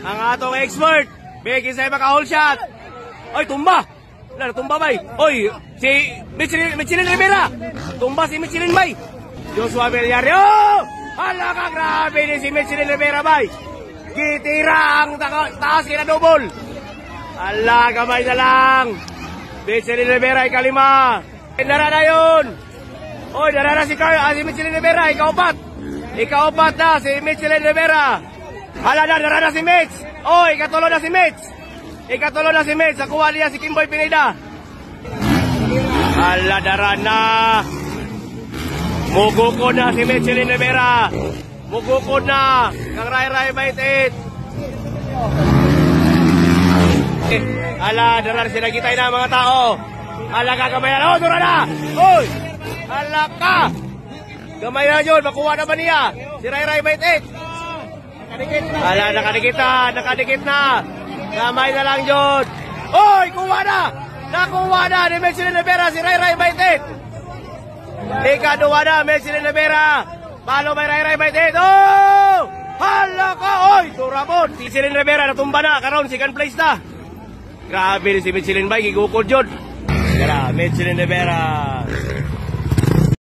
ang atong expert. Bigyan sa'yo maka-hold shot. Oy, tumba. Wala, tumba bay. Oy, si Michelin Rivera. Tumba si Michelin bay. Joshua Villarreal. Oh! Hala ka, grabe ni si Michelin Rivera bay. Gitira ang taas kina double. Hala, gamay na lang. Michelin Rivera, ikalima. Dara na yun. Oy, dara na si Michelin Rivera, ikaupat. Ikaupat na si Michelin Rivera. Hala na, dara na si Mitch. Oy, ikatulo na si Mitch. Ikatulo na si Mitch. Nakuha niya si Kimboy Pineda. Hala, dara na. Muguko na si Michelin Rivera. Muguko na. Kang Rai Baitit. Hala, dara sila kitay na mga tao. Hala ka, gamayan. Oh, dura na. Oy, hala ka. Gamayan yun. Makuha na ba niya? Si Rai Baitit. Hala, nakadikit na. Gamay na lang yun. Oy, kuha na. Nakuha na ni Michelin Rivera si Rai Baitit. Ikaduha na, Michelin Rivera. Palo may Rai Baitit. Oh! Hala ka. Oy, Turamon. Si Michelin Rivera natumba na. Karon, second place na. Grabe si Michelin Bay. Gigukod yun. Kaya, Michelin Rivera.